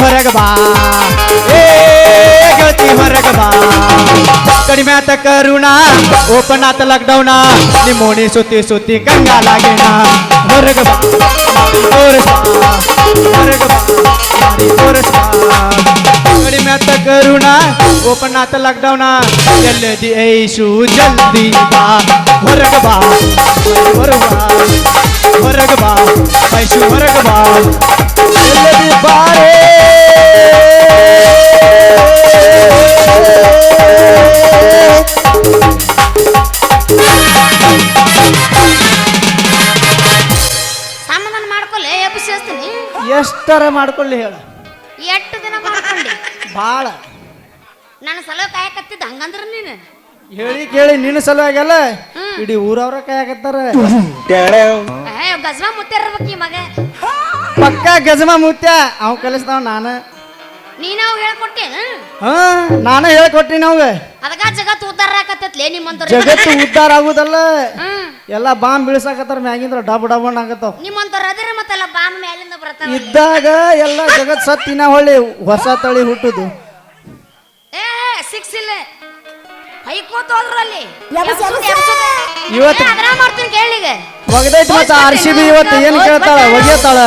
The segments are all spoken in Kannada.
ಹೊರಗ ಬಾ ಗೆಳತಿ ಹೊರಗ ಬಾ ಕಡಿಮೆ ಆತ ಕರುಣ ಓಪನ್ ಆತ ಲಾಕ್ಡೌನ ನಿಮ್ಮೋಣಿ ಸುತ್ತಿ ಸುತ್ತಿ ಕಂಗಾಲಾಗೇನ ಹೊರಗ ಬಾ ತೋರಿಸ್ ಬಾ ಹೊರಗ ಬಾ ತೋರಿಸ್ ಬಾ ಕಡಿಮೆ ಆತ ಕರುಣ ಓಪನ್ ಆತ ಲಾಕ್ಡೌನ ಜಲ್ದಿ ಐಶು ಜಲ್ದಿ ಬಾ ಹೊರಗ ಬಾ ಹೊರಗ ಬಾ ಹೊರಗ ಬಾ ಐಶು ಹೊರಗ ಬಾ ಜಲ್ದಿ ಬಾರೇ ಸಮಾಧಾನ ಮಾಡ್ಕೊಳ್ಳೆ ಎಬ್ಬಿಸ್ತೀನಿ ಎಷ್ಟರ ಮಾಡ್ಕೊಳ್ಳಿ ಹೇಳ ಎಷ್ಟು ದಿನ ಮಾಡ್ಕೊಂಡಿ ಬಾಳ ನನ್ನ ಸಲ ಕಾಯಕತ್ತಿದ್ದ ಹಂಗಂದ್ರ ನೀನು ಹೇಳಿ ಕೇಳಿ ನಿನ್ನ ಸಲುವಾಗಲ್ಲ ಇಡೀ ಊರವ್ರ ಕಾಯಕತ್ತಾರ ಗಜ್ವಾ ಮುತ್ತಿರ್ಬೇಕು ಈ ಮಗ ಪಕ್ಕ ಗಜಮ ಮುತ್ಯ ಅವ್ ಕಲಿಸ್ತಾವ ನಾನು ನೀನಾವ್ ಹೇಳ್ಕೊಟ್ಟೆ ಹಾ ನಾನೇ ಹೇಳ್ಕೊಟ್ಟಿನಿ ಅವಾಗ ಅದಕ್ಕ ಜಗತ್ತು ಉದ್ದಾರ ಆಕತ್ತೈತ್ಲೇ ನಿಮ್ಮಂತವ್ರು ಜಗತ್ತು ಉದ್ಧಾರ ಆಗುದಲ್ಲ ಎಲ್ಲ ಬಾಂಬ್ ಬೀಳ್ಸಾಕತ್ತಾರ ಮ್ಯಾಗಿಂದ್ರ ಡಬ್ ಡಬ್ ಆಗತ್ತಾವ ನಿಮ್ಮಂತವ್ರು ಅದ್ರ ಮತ್ತೆಲ್ಲ ಬಾಂಬ್ ಮ್ಯಾಲಿಂದ ಬರ್ತಾವ ಇದ್ದಾಗ ಎಲ್ಲ ಜಗತ್ ಸತ್ತಿನ ಹೊಳ್ಳಿ ಹೊಸ ತಳಿ ಹುಟ್ಟುದು ಏ ಸಿಕ್ಸಿಲ್ಲ ಹೈಕೋತ ಹೋದ್ರು ಅಲ್ಲಿ ಇವತ್ತು ಅದ್ರ ಮಾಡ್ತೀನಿ ಕೇಳಿಗೆ ಒಗದೈತಿ ಮತ್ತ RCB ಇವತ್ತು ಏನ್ ಕೇಳ್ತಾಳ ಒಗೆತಾಳ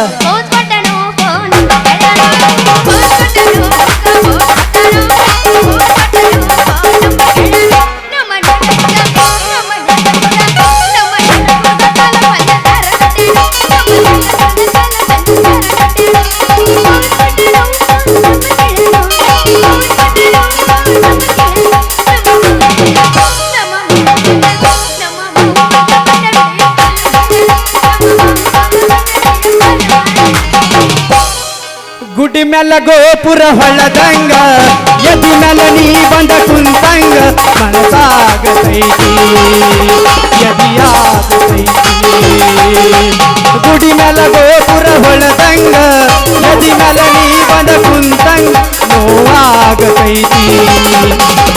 ಗುಡಿ ಮ್ಯಾಲ ಗೋಪುರ ಹೊಳ್ಳದಂಗ ಎದಿ ಮ್ಯಾಲ ನೀ ಬಂದ ಕುಂತಂಗ ಮನಸಾಗತೈತಿ ಎದಿಯಾಗತೈತಿ ಗುಡಿ ಮ್ಯಾಲ ಗೋಪುರ ಹೊಳ್ಳದಂಗ ಎದಿ ಮ್ಯಾಲ ನೀ ಬಂದ ಕುಂತಂಗ ನೋವಾಗತೈತಿ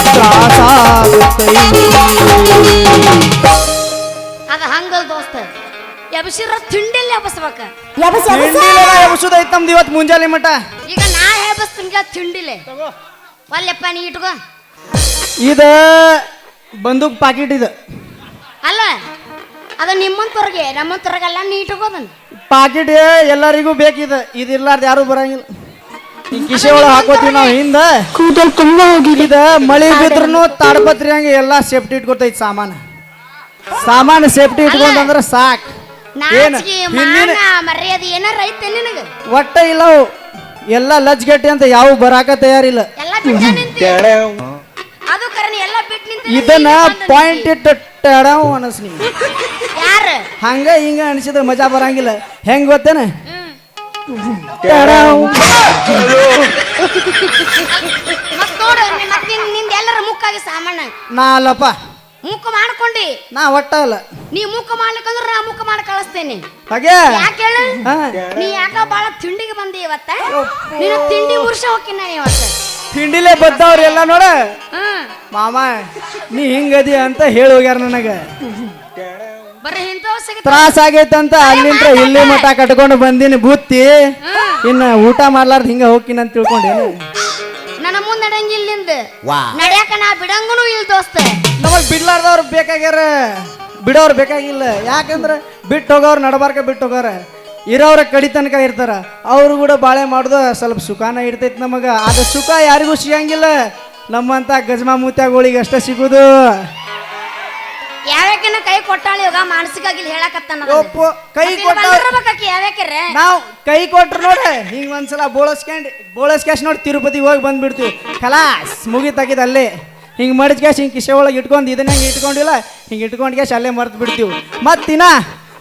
ತ್ರಾಸಾಗತೈತಿ ಅದ ಹಂಗಲ್ ದೋಸ್ತ ಎಬ್ಸಿರ ತಿಂಡಿಲ್ಲ ಎಬ್ಸ್ಬೇಕ ಎಬ್ಸುದೈತ್ ನಮ್ದು ಇವತ್ತು ಮುಂಜಾನೆ ಮಟ ಈಗ ನಾ ಹೇಳ್ಬಸ್ತೀನಿ ತಿಂಡಿಲೆ ಒಲ್ಲೆಪ್ಪ ನೀ ಇಟ್ಕೋ ಇದ ಬಂದೂಕ್ ಪಾಕಿಟ್ ಇದು ಅಲ್ಲ ಅದು ನಿಮ್ಮಂತವ್ರಿಗೆ ನಮ್ಮಂತವ್ರಿಗೆಲ್ಲ ನೀ ಇಟ್ಕೋದನ್ ಪಾಕಿಟ್ ಎಲ್ಲರಿಗೂ ಬೇಕಿದೆ ಇದಿರ್ಲಾರ್ದು ಯಾರು ಬರಂಗಿಲ್ಲ ಈ ಕಿಶೆ ಒಳಗೆ ಹಾಕೋತೀವಿ ನಾವು ಹಿಂದ ಇದ ಮಳಿ ಬಿದ್ರೂ ತಾಡ್ಪತ್ರಿ ಹಂಗೆ ಎಲ್ಲ ಸೇಫ್ಟಿ ಇಟ್ಕೊತೈತಿ ಸಾಮಾನು ಸೇಫ್ಟಿ ಇಟ್ಕೊಂಡ್ರೆ ಸಾಕ್ ಮರ್ಯಾದೆ ಏನಾರ ಐತೆ ನಿನಗ ಒಟ್ಟ ಇಲ್ಲ ಎಲ್ಲ ಲಜ್ಗಟ್ಟಿ ಅಂತ ಯಾವ ಬರಾಕ ತಯಾರಿಲ್ಲ ಅದು ಕರೆನ ಎಲ್ಲ ಬಿಟ್ಟು ನಿಂತ ಇದನ್ನ ಪಾಯಿಂಟ್ ಇಟ್ಟು ಅನಸ್ನಿ ಯಾರ ಹಂಗ ಹಿಂಗ ಅನಿಸಿದ ಮಜಾ ಬರಂಗಿಲ್ಲ ಹೆಂಗ್ ಗೊತ್ತೇನ ನಿಂದ ಎಲ್ಲರ ಮುಕ್ಕಾಗಿ ಸಾಮಾನ ನಾ ಅಲ್ಲಪ್ಪ ಮುಖ ಮಾಡ್ಕೊಂಡಿ ನಾ ಒಟ್ಟ ಅಲ್ಲ ನೀ ಮುಖ ಮಾಡ್ಲಿಕ್ಕಂದ್ರ ನಾ ಮುಖ ಮಾಡಿ ಕಳಿಸ್ತೇನೆ ಹಾಗೆ ಯಾಕೆ ಹೇಳ ನೀ ಯಾಕ ಬಾಳ ತಿಂಡಿಗೆ ಬಂದಿ ಇವತ್ತ ನೀನು ತಿಂಡಿ ಮುರ್ಷ ಹೋಗಿನ ಇವತ್ತ ತಿಂಡಿಲೇ ಬದ್ದವ್ರ ಎಲ್ಲ ನೋಡ ಮಾಮ ನೀ ಹಿಂಗದಿ ಅಂತ ಹೇಳಿ ಹೋಗ್ಯಾರ ನನಗ ಬರ್ರಿ ಇಂಥವ್ ತ್ರಾಸ ಆಗೈತಂತ ಅಲ್ಲಿಂದ ಇಲ್ಲಿ ಮಠ ಕಟ್ಕೊಂಡು ಬಂದಿನಿ ಬುತ್ತಿ ಇನ್ನ ಊಟ ಮಾಡ್ಲಾರ್ದ ಹಿಂಗ ಹೋಗಿನ ಅಂತ ತಿಳ್ಕೊಂಡೇನು ನನ್ನ ಮುಂದೆ ನಡೆಯಂಗಿಲ್ಲಿಂದ ನಡ್ಯಾಕ ನಾ ಬಿಡಂಗನು ಇಲ್ಲ ದೋಸ್ತ ನಮಗ್ ಬಿಡ್ಲಾರ್ದವ್ರು ಬೇಕಾಗ್ಯಾರ ಬಿಡೋರು ಬೇಕಾಗಿಲ್ಲ ಯಾಕಂದ್ರೆ ಬಿಟ್ಟು ಹೋಗೋರು ನಡಬಾರ್ಕ ಬಿಟ್ಟು ಹೋಗೋರ ಇರೋರ ಕಡಿ ತನಕ ಇರ್ತಾರ ಅವ್ರು ಕೂಡ ಬಾಳೆ ಮಾಡೋದು ಸ್ವಲ್ಪ ಸುಖಾನ ಇರ್ತೈತಿ ನಮಗ ಅದು ಸುಖ ಯಾರಿಗೂ ಸಿಗಂಗಿಲ್ಲ ನಮ್ಮಂತ ಗಜಮಾ ಮೂತ್ಯಾಗಳಿಗೆ ಅಷ್ಟೇ ಸಿಗುದು ಯಾವ್ಯಾಕಿನ ಕೈ ಕೊಟ್ಟಾಳಿ ಇವಾಗ ಮಾನಸಿಕಾಗಿಲ್ಲ ಹೇಳಕತ್ತಾನ ಕೈ ನಾವ್ ಕೈ ಕೊಟ್ರು ನೋಡ ಹಿಂಗ ಒಂದ್ಸಲ ಬೋಳಸ್ಕ್ಯಾಶ್ ನೋಡಿ ತಿರುಪತಿಗೆ ಹೋಗಿ ಬಂದ್ಬಿಡ್ತೀವಿ ಖಲಾಸ್ ಮುಗಿತಾಗಿದ ಅಲ್ಲೇ ಹಿಂಗ್ ಮಡಿದ ಕ್ಯಾಶ್ ಹಿಂಗ್ ಕಿಶೆ ಒಳಗೆ ಇಟ್ಕೊಂಡು ಇದನ್ನ ಹಿಂಗೆ ಇಟ್ಕೊಂಡಿಲ್ಲ ಹಿಂಗೆ ಇಟ್ಕೊಂಡು ಕ್ಯಾಶ್ ಅಲ್ಲೇ ಮರ್ತು ಬಿಡ್ತೀವಿ ಮತ್ತಿನ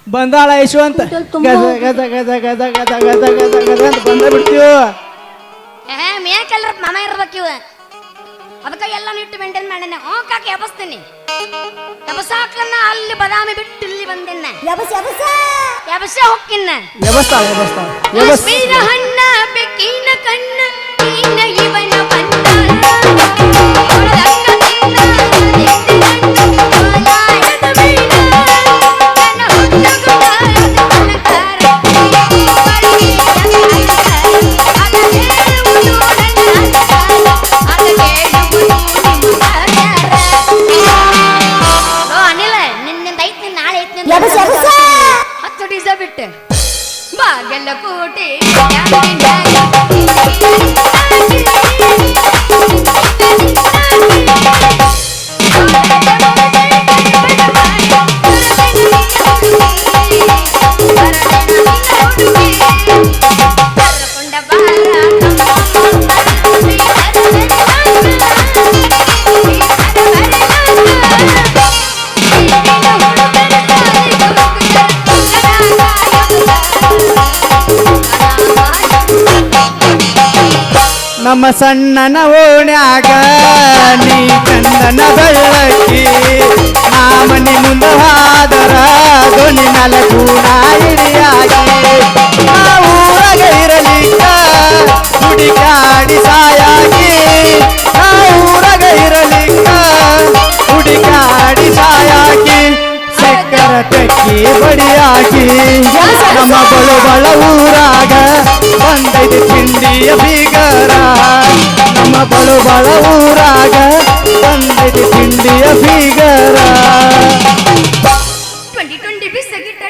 ಬಂದಾಳ ಐಶು ಅಂತ ಗಜ ಗಜ ಗಜ ಗಜ ಗಜ ಗಜ ಗಜ ಗಜ ಅಂತ ಬಂದ ಬಿಡ್ತೀವಿ ಮೇಕೆಲ್ಲರ ಮನ ಇರ್ಬೇಕಿವ ಅದಕ್ಕೆ ಎಲ್ಲ ಇಟ್ಟು ಮೇಂಟೈನ್ ಮಾಡೇನೆ ಕಾಕಿ ಎಬಸ್ತೀನಿ ಎಬಸಾಕ್ಲನ್ನ ಅಲ್ಲಿ ಬದಾಮಿ ಬಿಟ್ಟು ಇಲ್ಲಿ ಬಂದೇನೆ ಎಬಸ ಹೊಕ್ಕಿನ್ನ ಬೀರ ಹಣ್ಣ ಬೆಕ್ಕಿನ ಕಣ್ಣ ನೀನ ಇವನ ಬಣ್ಣ ಹತ್ತು ಡಿಸ ಬಿಟ್ಟೆ ಬಾಗೆಲ್ಲ ಕೂಟಿ ನಮ್ಮ ಸಣ್ಣನ ಓಣ್ಯಾಗ ನೀ ಚಂದನ ಬೆಳ್ಳಕ್ಕಿ ನಾ ಮನೆ ಮುಂದೆ ಹಾದರ ದೊಣ್ಣಿ ಮ್ಯಾಲ ಕೂಡ ಇಳಿಯಾಗಿ ನಾ ಊರಾಗ ಇರಲಿಕ್ಕ ಹುಡುಕಾಡಿ ಸಾಯಾಗಿ ನಾ ಊರಾಗ ಇರಲಿಕ್ಕ ಹುಡುಕಾಡಿ ಸಾಯಾಗಿ ಸಕ್ಕರ ತೆಕ್ಕಿ ಬಡಿಯಾಗಿ ನಮ್ಮ ಬಳ ಊರಾಗ ಬಂದೈತಿ ತಿಂಡಿಯ ಬೀಗರ ನಮ್ಮ ಬಳ ಊರಾಗ ಬಂದೈತಿ ತಿಂಡಿಯ ಬೀಗರ 2020 ಬಿಸಗಿಟ್ಟ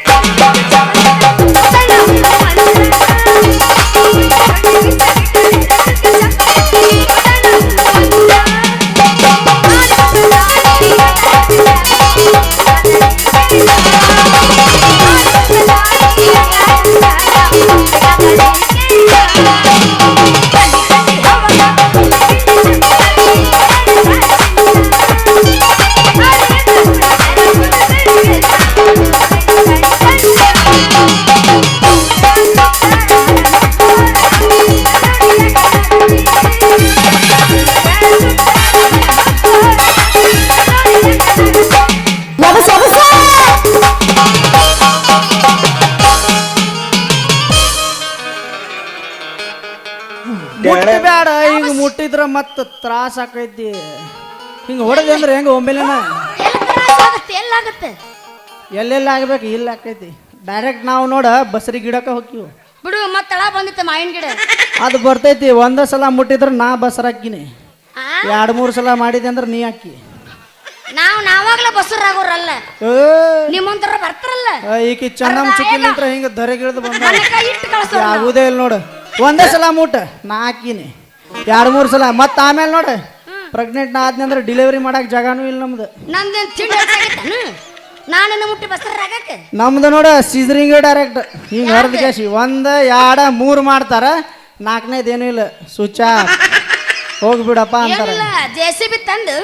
ಮುಟ್ಟಬೇಡ ಈಗ ಮುಟ್ಟಿದ್ರ ಮತ್ತ ತ್ರಾಸ ಆಕೈತಿ ಹಿಂಗ ಹೊಡೆದ ಅಂದ್ರೆ ಹೆಂಗ ಒಮ್ಮೆಲೆನ ಎಲ್ಲಾಗತ್ತೆ ಎಲ್ಲೆಲ್ಲ ಆಗ್ಬೇಕು ಇಲ್ಲ ಆಕೈತಿ ಡೈರೆಕ್ಟ್ ನಾವು ನೋಡ ಬಸರಿ ಗಿಡಕ್ಕ ಹೋಗ್ತೀವಿ ಬಿಡು ಮತ್ತ ತಳ ಬಂದಿತ್ತ ಮಾವಿನ ಗಿಡ ಅದು ಬರ್ತೈತಿ ಒಂದ ಸಲ ಮುಟ್ಟಿದ್ರ ನಾ ಬಸರ ಹಾಕಿನಿ 2-3 ಸಲ ಮಾಡಿದೆ ಅಂದ್ರೆ ನೀ ಹಾಕಿ ನಾವಾಗ್ಲೇ ಬಸರಾಗೋರಲ್ಲ ನಿಮ್ಮಂತರ ಬರ್ತಾರಲ್ಲ ಈಕಿ ಚೆನ್ನಮ್ಮ ಚಿಕ್ಕಿಲಿಂತ್ರ ಹಿಂಗ ಧರೆಗಿಳಿದು ಬಂದ ಇಟ್ಟು ಕಳ್ಸೋ ಆಗುದೇ ಇಲ್ಲ ನೋಡು ಒಂದೇ ಸಲ ಮುಟ್ಟ ನಾ ಹಾಕಿನಿ 2-3 ಸಲ ಮತ್ತ ಆಮೇಲೆ ನೋಡು ಪ್ರೆಗ್ನೆಂಟ್ ನಾ ಆದ್ನಿ ಅಂದ್ರೆ ಡೆಲಿವರಿ ಮಾಡಕ್ ಜಾಗನೂ ಇಲ್ಲ ನಮ್ದು ನಂದೇನ್ ತಿಂಡಿ ನಾನೇನು ಮುಟ್ಟಿ ಬಸರಾಗಕ್ಕೆ ನಮ್ದು ನೋಡ ಸೀಸರಿಂಗ್ ಡೈರೆಕ್ಟ್ ಹಿಂಗ ಹರಿದ ಕ್ಯಾಶಿ 1 2 3 ಮಾಡ್ತಾರ 4ನೇದೇನು ಇಲ್ಲ ಸುಚ ಹೋಗ್ಬಿಡಪ್ಪ ಅಂತಾರ JCB ತಂದು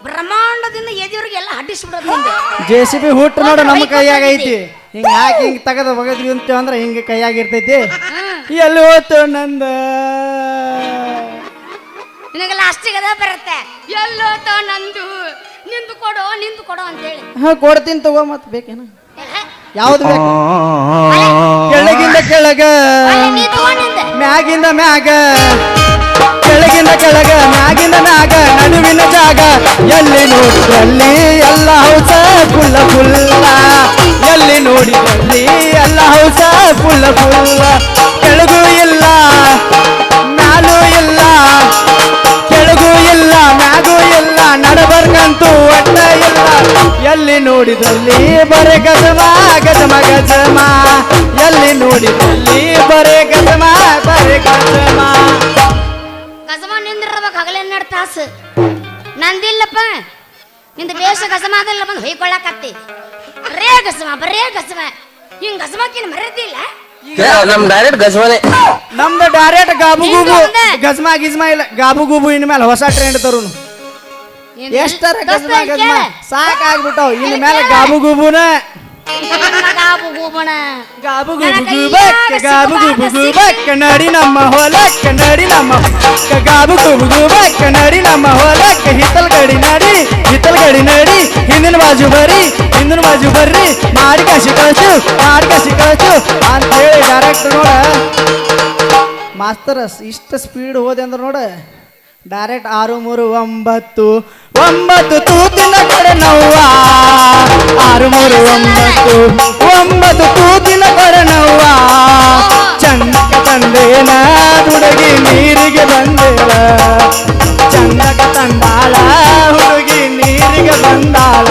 ಬ್ರಹ್ಮಾಂಡದಿಂದ ಎದಿವ್ರಿಗೆಲ್ಲ ಹಡ್ಡಿಸ್ಬಿಡೋದು JCB ಹುಟ್ಟು ನೋಡು ನಮ್ಮ ಕೈಯಾಗ ಐತಿ ಹಿಂಗ ಹಾಕಿ ಹಿಂಗ ತಗದ ಬಗದ್ವಿ ಅಂತೇವ ಅಂದ್ರೆ ಹಿಂಗ ಕೈಯಾಗ ಇರ್ತೈತಿ ಎಲ್ಲಿ ಹೋತು ನಂದ ನಿನಗೆಲ್ಲ ಅಷ್ಟಿಗೆ ಅದ ಬರುತ್ತೆ ಎಲ್ಲೋತೋ ನಂದು ನಿಂದು ಕೊಡೋ ಅಂತೇಳಿ ಹಾ ಕೊಡ್ತೀನಿ ತಗೋ ಮತ್ ಬೇಕೇನ ಯಾವ್ದು ಬೇಕು ಕೆಳಗಿಂದ ಕೆಳಗ ಮ್ಯಾಗಿಂದ ಮ್ಯಾಗ ಕೆಳಗಿಂದ ಕೆಳಗ ಮ್ಯಾಗಿಂದ ಮ್ಯಾಗ ನಡುವಿನ ಜಾಗ ಎಲ್ಲಿ ನೋಡಿದಲ್ಲಿ ಎಲ್ಲ ಹೌಸ ಫುಲ್ಲ ಎಲ್ಲಿ ನೋಡಿದಲ್ಲಿ ಎಲ್ಲ ಹೌಸ ಫುಲ್ಲ ಕೆಳಗೂ ಇಲ್ಲ ಮ್ಯಾಲೂ ಇಲ್ಲ ಕೆಳಗೂ ಇಲ್ಲ ಮ್ಯಾಗೂ ಇಲ್ಲ ನಡಬರ್ಕಂತೂ ಒಟ್ಟ ಇಲ್ಲ ಎಲ್ಲಿ ನೋಡಿದಲ್ಲಿ ಬರೇ ಗಜಮ ಗಜಮ ಗಜಮ ಎಲ್ಲಿ ನೋಡಿದಲ್ಲಿ ಬರೇ ಗಜಮ ಗಜಮ ನಿಂದಿರ್ಬೇಕು ಹಗಲ 12 ತಾಸು ನಂದಿಲ್ಲಪ್ಪ ನಿಂದ ಬೇಷ ಗಜಮ ಅದೆಲ್ಲ ಬಂದು ಹೊಯ್ಕೊಳ್ಳಕತ್ತಿ ಬರೇ ಗಜಮ ಹಿಂಗ ಗಜಮಕ್ಕಿನ ಮರ್ಯಾದಿಲ್ಲ ನಮ್ ಡೈರೆಕ್ಟ್ ಗಜಮನೆ ನಮ್ದು ಡೈರೆಕ್ಟ್ ಗಾಬು ಗೂಬು ಗಜ್ಮಾ ಗಿಜ್ಮಾ ಇಲ್ಲ ಗಾಬು ಗೂಬು ಇನ್ ಮೇಲೆ ಹೊಸ ಟ್ರೆಂಡ್ ತರುನು ಎಷ್ಟರ ಗಜ್ಮಾ ಗಜ್ಮಾ ಸಾಕಾಗ್ಬಿಟ್ಟವ್ ಇನ್ ಮೇಲೆ ಗಾಬು ಗೂಬುನ ಗಾಬು ಗೂಬು ಗೂಬಕ್ ನಡಿ ನಮ್ಮ ಹೊಲಕ್ಕ ನಡಿ ನಮ್ಮ ಗಾಬು ಗೂಬು ಗೂಬಕ್ ನಡಿ ನಮ್ಮ ಹೊಲಕ್ಕೆ ಹಿತ್ತಲ್ ಗಡಿ ನಡಿ ಹಿಂದಿನ ಬಾಜು ಬರ್ರಿ ಮಾಡಿ ಕಸಿ ಕಳ್ಸು ಅಂತೇಳಿ ಡೈರೆಕ್ಟ್ ನೋಡ ಮಾಸ್ತರ್ ಇಷ್ಟ ಸ್ಪೀಡ್ ಹೋದೆ ಅಂದ್ರೆ ನೋಡ ಡೈರೆಕ್ಟ್ 6 3 9 ತೂತಿನ ಕಡೆ ನವ್ವ 6 3 9 ತೂತಿನ ಕಡೆ ನವ್ವ ಚಂದಕ ತಂದೇನ ಹುಡುಗಿ ನೀರಿಗೆ ಬಂದೇಳ ಚಂದಕ ತಂದಾಳ ಹುಡುಗಿ ನೀರಿಗೆ ಬಂದಾಳ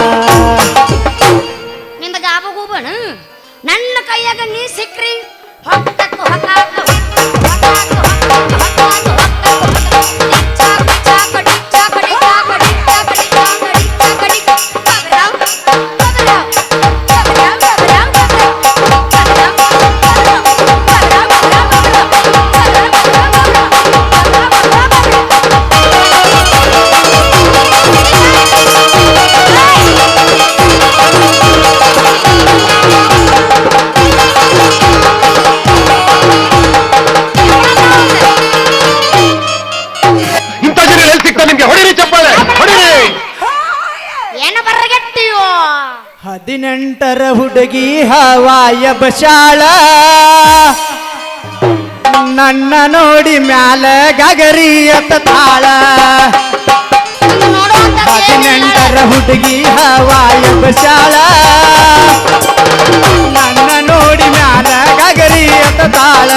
ನಿಂದ ಗಾಬ ಗೂಬಣ ನನ್ನ ಕೈಯಾಗ ನೀ ಸಿಕ್ರಿ ಹೊಕ್ಕಕ್ಕ ಹೊಕ್ಕಾಕ ಏನ ಬರಗೆಟ್ಟಿಯೋ 18ರ ಹುಡುಗಿ ಹವಾಯ ಬಶಾಳ ನನ್ನ ನೋಡಿ ಮ್ಯಾಲ ಗಗರಿ ಅತ್ತ ತಾಳ 18ರ ಹುಡುಗಿ ಹವಾಯ ಬಶಾಳ ನನ್ನ ನೋಡಿ ಮ್ಯಾಲ ಗಗರಿ ಅತ್ತ ತಾಳ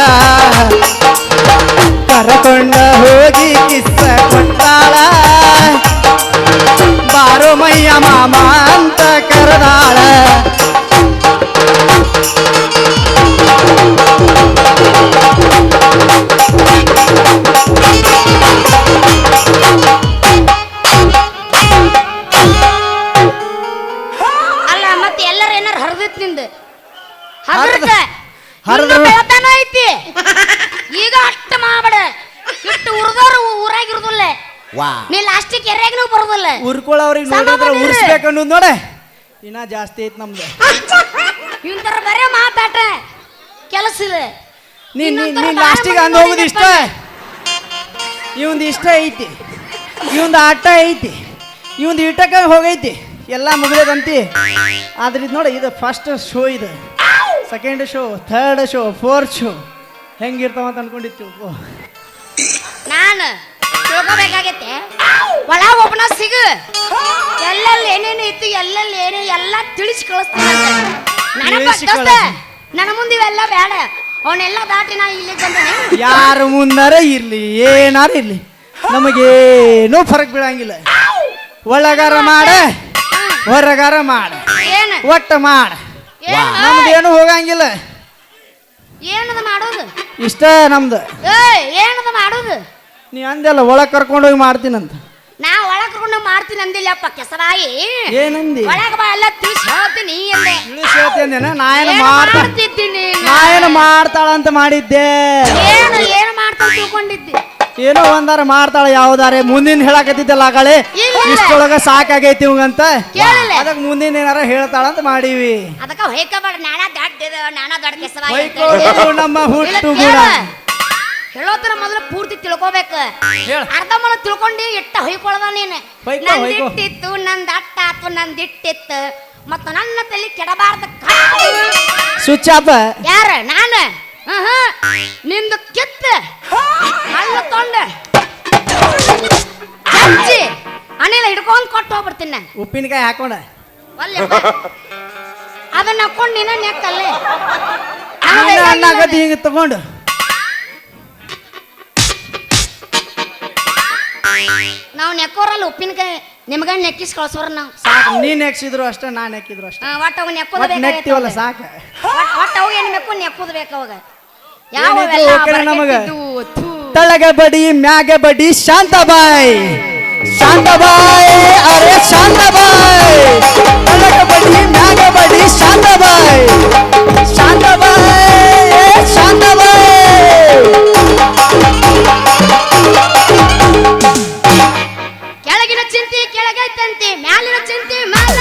ಕರಕೊಂಡ ಹೋಗಿ ಕಿಸ್ಸ ಕೊಟ್ಟಾಳ ಬಾರೋ ಮಯ್ಯ ಮಾಮ ಅಂತ ಕರೆದಾಳ ಅಲ್ಲ ಮತ್ತೆ ಎಲ್ಲರ ಏನಾರ ಹರಿದಿತ್ ನಿಂದ ಹರ್ದ ಬೆಳತಾನ ಐತಿ ಈಗ ಅಷ್ಟ ಮಾಡಬೇಡ ಇಟ್ಟು ಉರ್ದೋರು ಊರಾಗಿರುದಿಲ್ಲ ನೀ ಲಾಸ್ಟಿಗೆ ಎರೆಗೂ ಬರುದಿಲ್ಲ ಉರ್ಕೊಳ್ಳೋರಿಗೆ ನೋಡಿದ್ರೆ ಉರ್ಸ್ಬೇಕು ಅನ್ನೋದು ನೋಡ ಇನ್ನ ಜಾಸ್ತಿ ಐತಿ ನಮ್ದು ಇಂತರ ಬರೇ ಮಾತಾಟ ಕೆಲಸ ಇಲ್ಲ ನೀನ್ ಲಾಸ್ಟಿಗೆ ಅಂದ್ ಹೋಗುದು ಇಷ್ಟ ಇವಂದು ಇಷ್ಟ ಐತಿ ಇವಂದು ಆಟ ಐತಿ ಇವಂದು ಇಟಕ ಹೋಗೈತಿ ಎಲ್ಲ ಮುಗಿದಂತಿ ಆದ್ರೆ ಇದು ನೋಡಿ ಇದು ಫಸ್ಟ್ ಶೋ ಇದು second show third show fourth show ಹೆಂಗಿರ್ತಾವ ಅಂತ ಅನ್ಕೊಂಡಿತ್ತು ನಾನು ತಿಳ್ಕೋಬೇಕಾಗೈತೆ ಒಳ ಒಬ್ಬನ ಸಿಗ ಎಲ್ಲೆಲ್ಲಿ ಏನೇನು ಇತ್ತು ಎಲ್ಲೆಲ್ಲಿ ಏನೇ ಎಲ್ಲ ತಿಳಿಸಿ ಕಳಿಸ್ತೀನಿ ನನ್ನ ಮುಂದೆ ಇವೆಲ್ಲ ಬೇಡ ಅವನ್ನೆಲ್ಲ ದಾಟಿ ನಾ ಇಲ್ಲಿ ಬಂದೇನೆ ಯಾರ ಮುಂದಾರ ಇರ್ಲಿ ಏನಾರ ಇರ್ಲಿ ನಮಗೇನೂ ಫರಕ್ ಬೀಳಂಗಿಲ್ಲ ಒಳಗಾರ ಮಾಡ ಹೊರಗಾರ ಮಾಡ ಏನು ಒಟ್ಟ ಮಾಡ ನಮ್ದೇನು ಹೋಗಂಗಿಲ್ಲ ಏನದ ಮಾಡೋದು ಇಷ್ಟ ನಮ್ದು ಏನದ ಮಾಡೋದು ನೀ ಅಂದೆಲ್ಲ ಒಳಗ್ ಕರ್ಕೊಂಡೋಗಿ ಮಾಡ್ತೀನಂತ ನಾ ಒಳಗ್ ಕರ್ಕೊಂಡು ಮಾಡ್ತೀನಿ ಅಂದಿಲ್ಲಪ್ಪ ಕೆಸರಾಯಿ ಏನಂದಿ ಒಳಗ ಬಾ ಎಲ್ಲ ತಿಳಿಸಿ ಹೇಳ್ತೀನಿ ಅಂದೆ ತಿಳಿಸಿ ಹೇಳ್ತೇನೆ ಮಾಡ್ತಿದ್ದೀನಿ ನಾ ಏನು ಮಾಡ್ತಾಳಂತ ಮಾಡಿದ್ದೆ ಏನು ಮಾಡ್ತಾ ತಿಳ್ಕೊಂಡಿದ್ದಿ ಏನೋ ಒಂದಾರ ಮಾಡ್ತಾಳ ಯಾವ್ದಾರೆ ಮುಂದಿನ ಹೇಳಕತ್ತಿದ್ದಲ್ಲ ಆಗಳೇ ಇಷ್ಟೊಳಗ ಸಾಕಾಗೈತಿ ಇವಂಗಂತ ಅದಕ್ಕೆ ಮುಂದಿನ ಏನಾರ ಹೇಳ್ತಾಳಂತ ಮಾಡೀವಿ ಅದಕ್ಕ ಹೊಯ್ಕಬೇಡ ನಾನಾ ದೊಡ್ಡ ಕೆಸರಾಯಿ ನಮ್ಮ ಹುಟ್ಟು ಗುಣ ಹೇಳೋದ್ರ ಮೊದಲು ಪೂರ್ತಿ ತಿಳ್ಕೊಬೇಕು ಅರ್ಧ ಮನ ತಿಳ್ಕೊಂಡು ಇಟ್ಟ ಹೊಯ್ಕೊಳದ ನೀನು ನಂದಿಟ್ಟಿತ್ತು ನಂದು ಅಟ್ಟ ಆತು ನಂದಿಟ್ಟಿತ್ತು ಮತ್ತ ನನ್ನ ತಲೆ ಕೆಡಬಾರ್ದ ಸ್ವಿಚ್ ಆಫ್ ಯಾರ ನಾನು ನಿಂದು ಕಿತ್ತ ಹಲ್ಲು ತೊಂಡ ಹಚ್ಚಿ ಅನಿಲ ಹಿಡ್ಕೊಂಡ್ ಕೊಟ್ಟು ಹೋಗ್ಬಿಡ್ತೀನಿ ನಾನು ಉಪ್ಪಿನಕಾಯಿ ಹಾಕೊಂಡ ಅದನ್ನ ಹಾಕೊಂಡು ನೀನ ನೆಕ್ಕಲ್ಲೇ ಅನ್ನಾಗತಿ ಹಿಂಗೆ ತಗೊಂಡು ನಾವು ನೆಕ್ಕೋರಲ್ಲ ಉಪ್ಪಿನಕಾಯಿ ನಿಮ್ಗ ನೆಕ್ಕಿಸ್ ಕಳ್ಸೋರ ನಾವು ಸಾಕು ನೀನ್ ನೆಕ್ಸಿದ್ರು ಅಷ್ಟ ನಾನ್ ನೆಕ್ಕಿದ್ರು ಅಷ್ಟ ಒಟ್ಟ ಅವ್ ನೆಕ್ಕೋದ ನೆಕ್ತಿವಲ್ಲ ಸಾಕ ಒಟ್ಟ ಅವ್ ಏನ್ ಬೇಕು ನೆಕ್ಕೋದ್ ಬೇಕು ಅವಾಗ ನಮಗ ತಳಗ ಬಡಿ ಮ್ಯಾಗ ಬಡಿ ಶಾಂತಾಬಾಯಿ ಅರೆ ಶಾಂತಾಬಾಯಿ ತಳಗ ಬಡಿ ಮ್ಯಾಗ ಬಡಿ ಶಾಂತಾಬಾಯಿ ಕೆಳಗಿನ ಚಿಂತಿ ಕೆಳಗೈತಂತಿ ಮ್ಯಾಲಿನ ಚಿಂತಿ ಮ್ಯಾಲ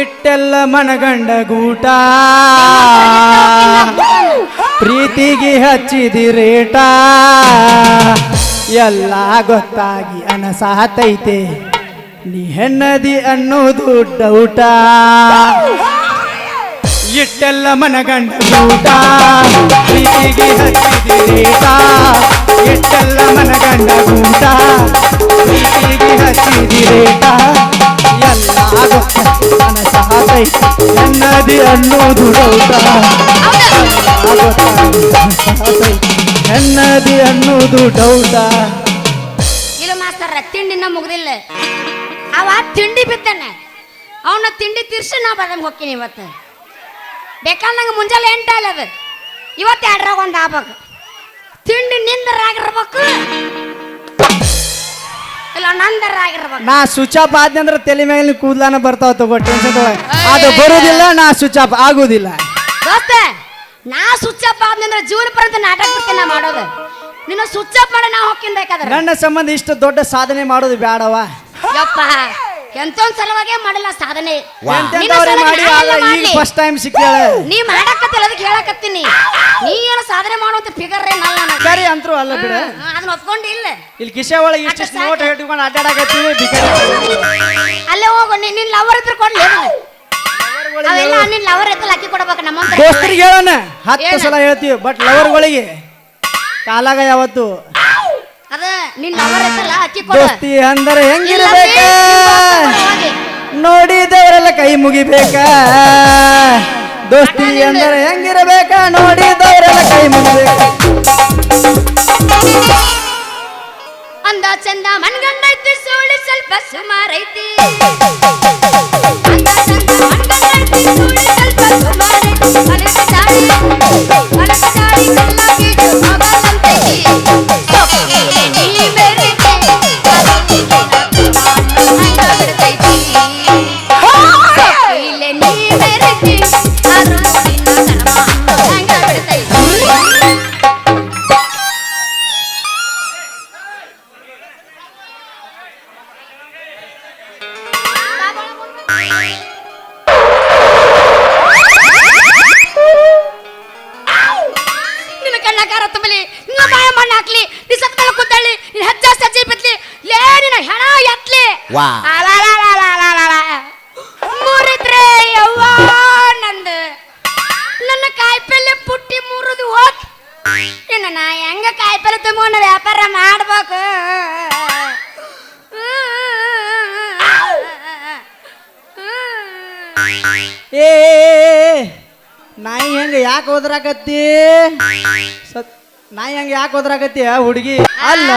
ಇಟ್ಟೆಲ್ಲ ಮನಗಂಡ ಗೂಟ ಪ್ರೀತಿಗೆ ಹಚ್ಚಿದಿರೇಟ ಎಲ್ಲ ಗೊತ್ತಾಗಿ ಅನಸಾತೈತೆ ನೀ ಹೆಣ್ಣದಿ ಅನ್ನೋದು ಡೌಟ ಇಟ್ಟೆಲ್ಲ ಮನಗಂಡ ಗೂಟ ಪ್ರೀತಿಗೆ ಹಚ್ಚಿದಿರೇಟ ಇಟ್ಟೆಲ್ಲ ಮನಗಂಡ ಗೂಟ ಪ್ರೀತಿಗೆ ಹಚ್ಚಿದಿರೇಟ ಎಲ್ಲ ಅನಸಾತೈತೆ ಹೆಣ್ಣದಿ ಅನ್ನೋದು ಡೌಟ ಹೆಣ್ಣದಿ ಅನ್ನೋದು ಡೌಟ ಇಲ್ಲ ಮಾಸ್ತರ ತಿಂಡಿನ ಮುಗ್ದಿಲ್ಲ ಅವ ತಿಂಡಿ ಬಿದ್ದಾನೆ ಅವನ ತಿಂಡಿ ತೀರ್ಸಿ ನಾ ಬದಮ್ ಹೋಗ್ತೀನಿ ಇವತ್ತು ಬೇಕಾದ್ರೆ ನಂಗೆ ಮುಂಜಾನೆ 8 ಅಲ್ಲ ಅದು ಇವತ್ತು 2ರಾಗ ಒಂದು ಆಗ್ಬೇಕು ತಿಂಡಿ ನಿಂದರಾಗಿರ್ಬೇಕು ಇಲ್ಲ ನಂದರಾಗಿರ್ಬೇಕು ನಾ ಸ್ವಿಚ್ ಆಫ್ ಆದ್ನಿ ಅಂದ್ರೆ ತಲೆ ಮೇಲೆ ಕೂದ್ಲಾನ ಬರ್ತಾವ ತಗೋ ಟೆನ್ಷನ್ ತೊಗೊಳ ಅದು ಬರುದಿಲ್ಲ ನಾ ಸ್ವಿಚ್ ಆಫ್ ಆಗುದಿಲ್ಲ ದೋಸ್ತ ನಾ ಸ್ವಿಚ್ ಆಫ್ ಆದ್ನಂದ್ರೆ ಜೀವನ ಪರ್ಯಂತ ನಾಟಕ ಬಿಡ್ತೀನಿ ನಾ ಮಾಡೋದು ನಿನ್ನ ಸ್ವಿಚ್ ಆಫ್ ಮಾಡಿ ನಾ ಹೋಗ್ತೀನಿ ಬೇಕಾದ್ರೆ ನನ್ನ ಸಂಬಂಧ ಇಷ್ಟು ದೊಡ್ಡ ಸಾಧನೆ ಮಾಡೋದು ಬ್ಯಾಡವ ಯಪ್ಪ ಎಂತೊಂದ್ ಸಲುವಾಗೇ ಮಾಡಿಲ್ಲ ಸಾಧನೆ ಎಂತೆಂತವ್ರೆ ಮಾಡಿ ಈಗ ಫಸ್ಟ್ ಟೈಮ್ ಸಿಕ್ಕ್ಯಾಳ ನೀ ಮಾಡಕತ್ತಿಲ್ಲ ಅದಕ್ಕೆ ಹೇಳಕತ್ತೀನಿ ನೀ ಏನು ಸಾಧನೆ ಮಾಡುವಂತ ಫಿಗರ್ ಏನಲ್ಲ ಸರಿ ಅಂತರೂ ಅಲ್ಲ ಬಿಡ ಅದನ್ನ ಒಪ್ಕೊಂಡಿಲ್ಲ ಇಲ್ಲಿ ಕಿಶೆ ಒಳಗೆ ಇಷ್ಟು ನೋಟ್ ಇಟ್ಕೊಂಡು ಅಡ್ಡಾಡಕತ್ತೀವಿ ಅಲ್ಲೇ ಹೋಗು ನಿನ್ನ ಲವರ್ ಇದ್ರೆ ಕೊಡ್ಲಿ ಅವೆಲ್ಲ ನಿನ್ನ ಲವರ್ ಇದ್ರೆ ಅಕ್ಕಿ ಕೊಡ್ಬೇಕು ನಮ್ಮ ದೋಸ್ತರಿಗೆ ಹೇಳೋಣ 10 ಸಲ ಹೇಳ್ತೀವಿ ಬಟ್ ಲವರ್ಗಳಿಗೆ ಕಾಲಾಗ ಯಾವತ್ತು ಅದ ನಿನ್ನ ಲವರ್ ಇತ್ತಲ್ಲ ಅಕ್ಕಿ ಕೊಡ ದೋಸ್ತಿ ಅಂದರೆ ಹೆಂಗಿರ್ಬೇಕ ನೋಡಿದವರೆಲ್ಲ ಕೈ ಮುಗಿಬೇಕ ದೋಸ್ತಿ ಅಂದರೆ ಹೆಂಗಿರಬೇಕ ನೋಡಿದವರೆಲ್ಲ ಕೈ ಮುಗಿಬೇಕ ಅಂದ ಚಂದ ಮನ್ಗಂಡ ಐತಿ ಸೋಳಿ ಸ್ವಲ್ಪ ಸುಮಾರೈತಿ ಮುರಿದ್ರೆ ಯವ್ವ ನಂದ ನನ್ನ ಕಾಯಿಪಲ್ಲೆ ಪುಟ್ಟಿ ಮುರಿದು ಹೋತ್ ಇನ್ನು ನಾ ಹೆಂಗ ಕಾಯಿಪಲ್ಲೆ ತಗೊಂಡು ವ್ಯಾಪಾರ ಮಾಡ್ಬೇಕು ಏ ನಾಯಿ ಹೆಂಗ ಯಾಕೆ ಹೋದ್ರಾಕತ್ತಿ ನಾಯಿ ಹೆಂಗ ಯಾಕೆ ಹೋದ್ರಾಕತ್ತಿ ಹುಡುಗಿ ಅಲ್ಲ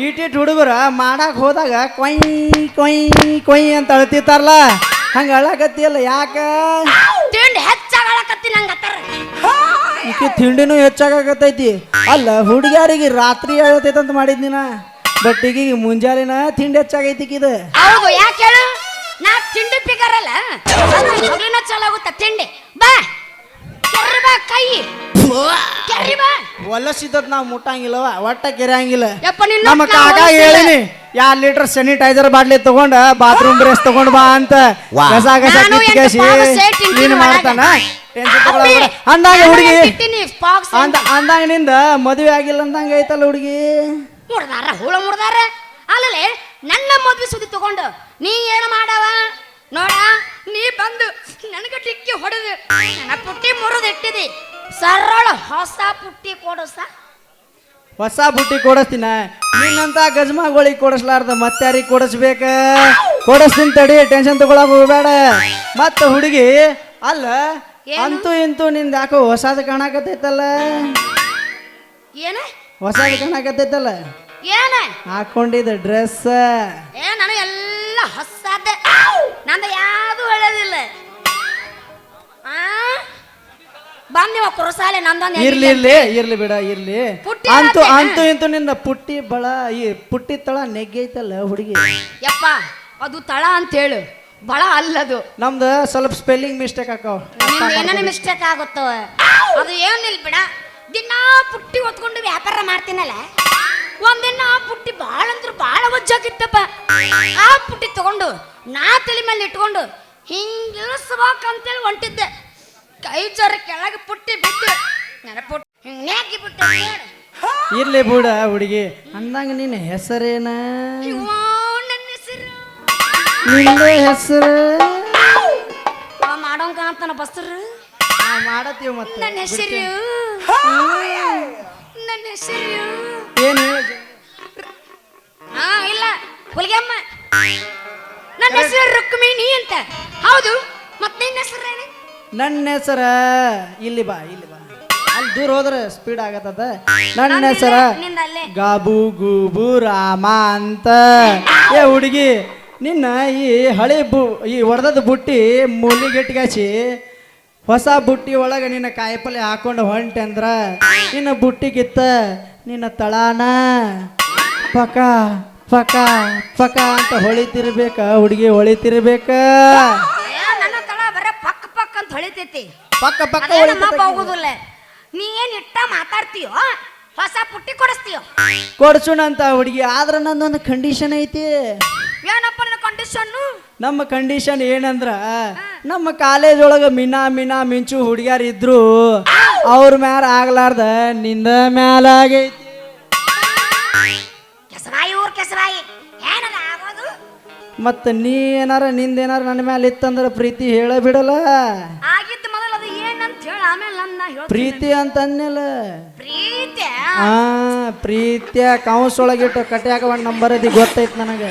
ಇಟ್ಟಿಟ್ಟು ಹುಡುಗರ ಮಾಡಕ್ ಹೋದಾಗ ಕೊಯ್ ಕೊಯ್ ಕೊಯ್ ಅಂತ ಅಳ್ತಿತ್ತಾರಲ್ಲ ಹಂಗ ಅಳಕತ್ತಿಯಲ್ಲ ಯಾಕ ತಿಂಡಿ ಹೆಚ್ಚಾಗಲಕತ್ತಿ ನಂಗೆ ಈಕೆ ತಿಂಡಿನೂ ಹೆಚ್ಚಾಗತ್ತೈತಿ ಅಲ್ಲ ಹುಡುಗಿಯಾರಿಗೆ ರಾತ್ರಿ ಅಳತೈತಂತ ಮಾಡಿದ್ನಿನ ಬಟ್ ಈಗ ಮುಂಜಾನೆನ ತಿಂಡಿ ಹೆಚ್ಚಾಗೈತಿ ಇದು ಹೌದು ಯಾಕೆ ಹೇಳು ನಾ ತಿಂಡಿ ಪಿಗರಲ್ಲ ಹಗಲಿನ ಚಲೋ ಆಗುತ್ತ ತಿಂಡಿ ಬಾ ಕೆರ್ರಿ ಬಾ ಕೈ ಕೆರ್ರಿ ಬಾ ಹೊಲಸಿದ್ದದ್ ನಾವು ಮುಟ್ಟಂಗಿಲ್ಲವ ಒಟ್ಟ ಕೆರೆಯಂಗಿಲ್ಲ ಯಪ್ಪ ನಿನ್ನ ನಮ್ಮ ಕಾಕ ಹೇಳಿನಿ 2 ಲೀಟರ್ ಸ್ಯಾನಿಟೈಸರ್ ಬಾಟ್ಲಿ ತಗೊಂಡ ಬಾತ್ರೂಮ್ ಬ್ರಷ್ ತಗೊಂಡ್ ಬಾ ಅಂತ ಕಸ ಕಸ ಕಿತ್ಕೇಸಿ ಕ್ಲೀನ್ ಮಾಡ್ತಾನ ಟೆನ್ಷನ್ ತಗೊಳ್ಬೇಡ ಅಂದಂಗ ಹುಡುಗಿ ಅಂದಂಗ ನಿಂದ ಮದುವೆ ಆಗಿಲ್ಲ ಅಂದಂಗ ಐತಲ್ಲ ಹುಡುಗಿ ಮುಡ್ದಾರ ಹುಳ ಮುಡ್ದಾರ ಅಲ್ಲಲೇ ನನ್ನ ಮದ್ವೆ ಸುದ್ದಿ ತಗೊಂಡು ನೀ ಏನು ಮಾಡವ ನೋಡ ನೀ ಬಂದು ನನಗೆ ಟಿಕ್ಕಿ ಹೊಡೆದು ನನ್ನ ಪುಟ್ಟಿ ಮುರಿದು ಇಟ್ಟಿದಿ ಸರಳ ಹೊಸ ಪುಟ್ಟಿ ಕೊಡಸ ಹೊಸ ಬುಟ್ಟಿ ಕೊಡಿಸ್ತೀನ ನಿನ್ನಂತ ಗಜ್ಮಾಗಳಿಗೆ ಕೊಡಿಸ್ಲಾರ್ದ ಮತ್ತಾರಿಗೆ ಕೊಡಿಸ್ಬೇಕ ಕೊಡಿಸ್ತೀನಿ ತಡಿ ಟೆನ್ಷನ್ ತಗೊಳಕ್ ಹೋಗ್ಬೇಡ ಮತ್ತ ಹುಡುಗಿ ಅಲ್ಲ ಅಂತೂ ಇಂತೂ ನಿಂದ ಯಾಕೋ ಹೊಸದು ಕಾಣಕತ್ತೈತಲ್ಲ ಏನ ಹೊಸದು ಕಾಣಕತ್ತೈತಲ್ಲ ಏನ ಹಾಕೊಂಡಿದ್ದ ಡ್ರೆಸ್ ನಾನು ಎಲ್ಲ ಹೊಸದ ನಂದ ಯಾವುದು ಹೇಳೋದಿಲ್ಲ ಬಂದಿವ ಕುರಸಾಲೆ ನಂದೊಂದು ಇರ್ಲಿ ಇರ್ಲಿ ಬಿಡ ಇರ್ಲಿ ಅಂತೂ ಇಂತೂ ನಿನ್ನ ಪುಟ್ಟಿ ಬಳ ಈ ಪುಟ್ಟಿ ತಳ ನೆಗ್ಗೈತಲ್ಲ ಹುಡುಗಿ ಯಪ್ಪ ಅದು ತಳ ಅಂತ ಹೇಳು ಬಳ ಅಲ್ಲದು ನಮ್ದು ಸ್ವಲ್ಪ ಸ್ಪೆಲ್ಲಿಂಗ್ ಮಿಸ್ಟೇಕ್ ಆಕಾವ ಏನೇನು ಮಿಸ್ಟೇಕ್ ಆಗುತ್ತವ ಅದು ಏನಿಲ್ಲ ಬಿಡ ದಿನ ಪುಟ್ಟಿ ಹೊತ್ಕೊಂಡು ವ್ಯಾಪಾರ ಮಾಡ್ತೀನಲ್ಲ ಒಂದಿನ ಆ ಪುಟ್ಟಿ ಭಾಳ ಅಂದ್ರೆ ಭಾಳ ವಜ್ಜಾಗಿತ್ತಪ್ಪ ಆ ಪುಟ್ಟಿ ತಗೊಂಡು ನಾ ತಲೆ ಮೇಲೆ ಇಟ್ಕೊಂಡು ಹಿಂಗ ಇಳಿಸ್ಬೇಕಂತೇಳಿ ಹೊಂಟಿದ್ದೆ ಕೈ ಜರ ಕೆಳಗೆ ಪುಟ್ಟಿ ಬಿದ್ದು ನೆನಪುಟ್ಟು ಹಿಂಗ್ ನೇಕಿ ಬಿಟ್ಟೆ ನೋಡು. ಇರ್ಲಿ ಬಿಡ ಹುಡುಗಿ ಅಂದಂಗ ನಿನ್ನ ಹೆಸರೇನ ಇವ್ವಾ, ನನ್ನ ಹೆಸರು ನಿಂದ ಹೆಸರು ಅವ ಮಾಡೋಂಗ ಕಾಣ್ತಾನ ಬಸ್ರು. ನಾವ್ ಮಾಡತ್ತೀವಿ ಮತ್ತೆ ನನ್ನ ಹೆಸರು ನನ್ನ ಹೆಸರು ಏನು ಹಾ ಇಲ್ಲ ಹುಲಿಗೆಮ್ಮ. ನನ್ನ ಹೆಸರು ರುಕ್ಮಿಣಿ ಅಂತ. ಹೌದು, ಮತ್ತೆ ನಿನ್ನ ಹೆಸರೇನು? ನನ್ನ ಹೆಸರ ಇಲ್ಲಿ ಬಾ ಅಲ್ಲಿ ದೂರ ಹೋದ್ರೆ ಸ್ಪೀಡ್ ಆಗತ್ತದ. ನನ್ನ ಹೆಸರ ನಿಂದಲ್ಲೇ ಗಾಬು ಗೂಬು ರಾಮ ಅಂತ. ಏ ಹುಡುಗಿ ನಿನ್ನ ಈ ಹಳೆ ಈ ಹೊಡೆದದ ಬುಟ್ಟಿ ಮೂಲಿಗೆಟ್ಟಿಗಾಸಿ ಹೊಸ ಬುಟ್ಟಿ ಒಳಗೆ ನಿನ್ನ ಕಾಯಿಪಲ್ಲೆ ಹಾಕೊಂಡು ಹೊಂಟೆ ಅಂದ್ರ ನಿನ್ನ ಬುಟ್ಟಿಗಿತ್ತ ನಿನ್ನ ತಳಾನ ಪಕ ಪಕ ಪಕ ಅಂತ ಹೊಳಿತಿರ್ಬೇಕ ಹುಡುಗಿ, ಹೊಳಿತಿರ್ಬೇಕ. ನನ್ನ ತಳ ಬರೇ ಪಕ್ ಪಕ್ ಅಂತ ಹೊಳಿತೈತಿ. ಪಕ್ಕ ಪಕ್ಕ ಹೋಗುದಿಲ್ಲ. ನೀ ಏನ್ ಇಟ್ಟ ಮಾತಾಡ್ತೀಯೋ ಹೊಸ ಪುಟ್ಟಿ ಕೊಡಿಸ್ತೀಯೋ? ಕೊಡ್ಸೋಣಂತ ಹುಡುಗಿ, ಆದ್ರೆ ನಂದೊಂದು ಕಂಡೀಷನ್ ಐತಿ. ಏನಪ್ಪ ನನ್ನ ಕಂಡೀಷನ್? ನಮ್ಮ ಕಂಡೀಷನ್ ಏನಂದ್ರ ನಮ್ಮ ಕಾಲೇಜ್ ಒಳಗ ಮಿನಾ ಮಿಂಚು ಹುಡುಗ್ಯಾರ ಇದ್ರು ಅವ್ರ ಮ್ಯಾಲ ಆಗ್ಲಾರ್ದ ನಿಂದ ಮ್ಯಾಲ ಆಗೈತಿ. ಕೆಸರಾಯಿ ಊರ್ ಕೆಸರಾಯಿ ಏನದ ಆಗೋದು? ಮತ್ತ ನೀ ಏನಾರ ನಿಂದೇನಾರ ನನ್ನ ಮ್ಯಾಲ ಇತ್ತಂದ್ರ ಪ್ರೀತಿ ಹೇಳ ಬಿಡಲ್ಲ. ಆಗಿದ್ದು ಮೊದಲು ಅದು ಏನಂತ ಹೇಳ, ಆಮೇಲೆ ನನ್ನ ಹೇಳ್ತೀನಿ. ಪ್ರೀತಿ ಅಂತ ಅನ್ನಲ್ಲ. ಪ್ರೀತಿ ಹಾ ಪ್ರೀತಿಯ ಕೌನ್ಸ್ ಒಳಗಿಟ್ಟು ಕಟ್ಯಾಕ ಒಂದ್ ನಂಬರ್ ಅದಿ ಗೊತ್ತೈತ್ ನನಗ.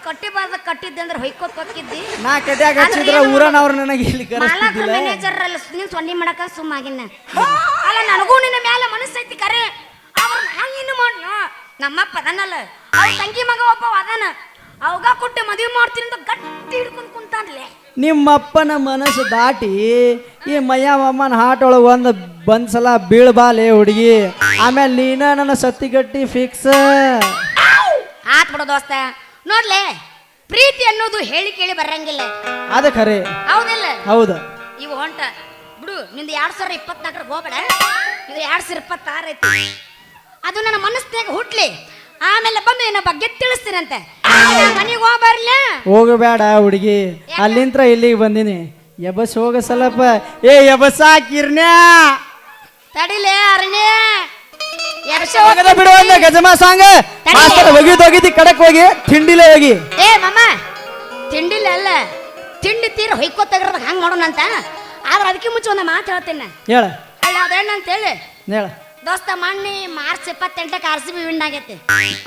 ಕಟ್ಟಿಬಾರ್ದ ಕಟ್ಟಿದ್ದೆ ಅಂದ್ರೆ ಹೊಯ್ಕೋತ್ ಹೋಗಿದ್ದಿ. ನಾ ಕಟ್ಯಾಕ ಹಚ್ಚಿದ್ರ ಊರನವ್ರು ನನಗೆ ಇಲ್ಲಿ ಮಾಲಕ ಕರೆಸ್ತಿದ್ದಿಲ್ಲ. ಮ್ಯಾನೇಜರ್ ಅಲ್ಲ, ನೀನ್ ಸೊನ್ನೆ ಮಾಡಕ ಸುಮ್ಮಾಗಿನ. ಅಲ್ಲ ನನಗೂ ನಿನ್ನ ಮ್ಯಾಲ ಮನಸ್ಸೈತಿ ಕರೆ. ಅವ್ರ ಏನು ಮಾಡ ನಮ್ಮಪ್ಪ ಅದನ್ನಲ್ಲ, ಅವ್ರ ತಂಗಿ ಮಗ ಒಬ್ಬ ಅದಾನ, ಅವಾಗ ಕೊಟ್ಟು ಮದುವೆ ಮಾಡ್ತೀನಿ ಅಂತ ಗಟ್ಟಿ ಹಿಡ್ಕೊಂಡ್ ಕುಂತಾನ್ಲೆ. ನಿಮ್ಮಪ್ಪನ ಮನಸ್ಸು ದಾಟಿ ಈ ಮಯ್ಯಮ್ಮನ ಹಾಟ್ ಒಳಗೆ ಒಂದು ಬಂದ್ಸಲ ಬೀಳ್ಬಾಲೆ ಹುಡುಗಿ, ಆಮೇಲೆ ನೀನ ನನ್ನ ಸತ್ತಿಗಟ್ಟಿ ಫಿಕ್ಸ್. ಆತ್ ಬಿಡು ದೋಸ್ತ. ನೋಡ್ಲೆ, ಪ್ರೀತಿ ಅನ್ನೋದು ಹೇಳಿ ಕೇಳಿ ಬರಂಗಿಲ್ಲ. ಅದ ಖರೆ. ಹೌದಿಲ್ಲ? ಹೌದು. ಇವು ಹೊಂಟ ಬಿಡು. ನಿಂದು 2024 ಹೋಗ್ಬೇಡ, ಇದು 2026 ಐತಿ. ಅದು ನನ್ನ ಮನಸ್ಸಿನಾಗ ಹುಟ್ಲಿ, ಆಮೇಲೆ ಬಂದು ಏನ ಬಗ್ಗೆ ತಿಳಿಸ್ತೀನಂತೆ. ಮನೆಗೆ ಹೋಗ್ಬರ್ಲ? ಹೋಗಬೇಡ ಹುಡುಗಿ, ಅಲ್ಲಿಂತ್ರ ಇಲ್ಲಿಗೆ ಬಂದಿನಿ. ಎಬಸ್ ಹೋಗ ಸ್ವಲ್ಪ. ಏ ಎಬಸ್ ಹಾಕಿರ್ನ್ಯಾ ತಡಿಲೆ ಅರಣ್ಯ ಬಿಡು ಅಂದ ಗಜಮ ಸಾಂಗ ಹೋಗಿದ್ದು ಕಡಕ್ ಹೋಗಿ ತಿಂಡಿಲೇ ಹೋಗಿ. ಏ ಮಮ್ಮ, ತಿಂಡಿಲ್ಲ ಅಲ್ಲ, ತಿಂಡಿ ತೀರ ಹೊಯ್ಕೋತಾಗಿರೋದ ಹಂಗ್ ಮಾಡೋಣ ಅಂತ. ಆದ್ರೆ ಅದಕ್ಕೆ ಮುಂಚೆ ಒಂದು ಮಾತು ಹೇಳ್ತೇನೆ. ಹೇಳ ಅದೇನಂತ ಹೇಳಿ ಹೇಳ ದೋಸ್ತ. ಮೊನ್ನೆ ಮಾರ್ಚ್ 28ಕ್ಕೆ RCB ವಿನ್ ಆಗೈತಿ.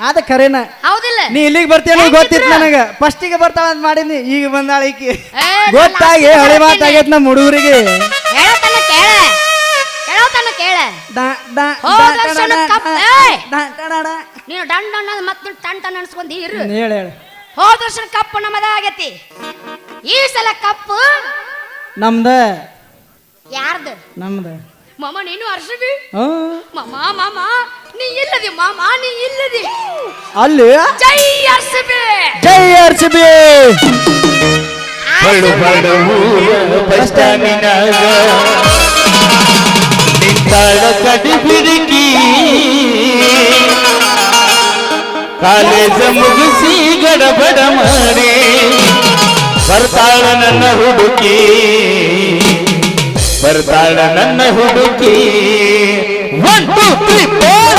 ಅದ ಖರೇನ. ಹೌದಿಲ್ಲ? ನೀ ಇಲ್ಲಿಗೆ ಬರ್ತೀಯ ಗೊತ್ತಿತ್ತು ನನಗ. ಫಸ್ಟಿಗೆ ಬರ್ತಾವ ಅಂತ ಮಾಡಿದ್ನಿ, ಈಗ ಬಂದಾಳ ಈಕಿ. ಗೊತ್ತಾಗಿ ಹಳೆ ಮಾತಾಗೈತ್ ನಮ್ಮ ಹುಡುಗರಿಗೆ. ಹೇಳತನ ಕೇಳ, ಹೇಳತನ ಕೇಳ. ನೀನು ಡಂಡ್ ಅನ್ನೋದು ಮತ್ತೆ ಟನ್ ಟನ್ ಅನ್ಸ್ಕೊಂಡಿ ಇರು. ಹೇಳ ಹೇಳ. ಹೋದ ವರ್ಷ ಕಪ್ಪು ನಮ್ಮದ ಆಗೈತಿ, ಈ ಸಲ ಕಪ್ಪು ನಮ್ದ. ಯಾರ್ದು? ನಮ್ದ. ಮಾಮ ನೀನು RCB? ಮಾಮ ಮಾಮ ನೀ ಇಲ್ಲದಿ, ಮಾಮ ನೀ ಇಲ್ಲದಿ. ಅಲ್ಲಿ ಜೈ RCB, ಜೈ RCB. ಬಡು ಬಡವು ಬಸ್ಟಾಮಿನಾಗ ನಿಂತಾಳ ಕಡಿ ಬಿಡುಕಿ, ಕಾಲೇಜ ಮುಗಿಸಿ ಗಡಬಡ ಮಾಡಿ ಬರ್ತಾಳ ನನ್ನ ಹುಡುಕಿ, ಬರ್ತಾಳ ನನ್ನ ಹುಡುಕಿ. 1 2 3 4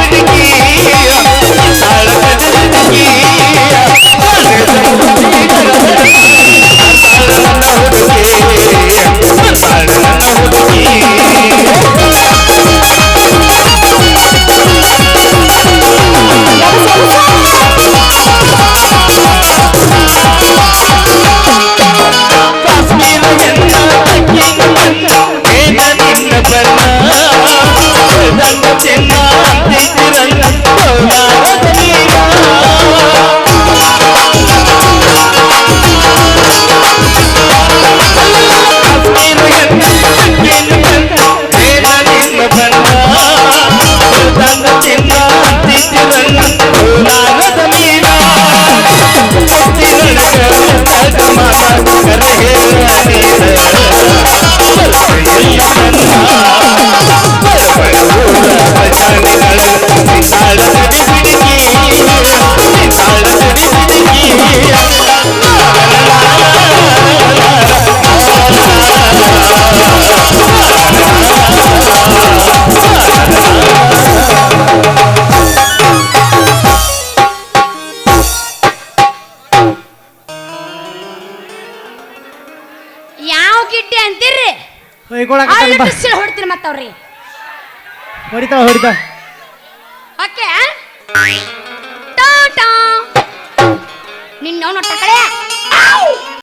ಹುಡುಗಿ ಗಿಡ್ಡಿ ಅಂತೀರಿ ಹೊಯ್ಕೊಳಕತ್ತಾನ ಬಾ. ಸಿಲ್ ಹೊಡ್ತೀರಿ ಮತ್ತವ್ರಿ ಹೊಡಿತಾಳ ಓಕೆ ಟಾಟಾ ನಿನ್ನ ನೋಟ ಕಡೆ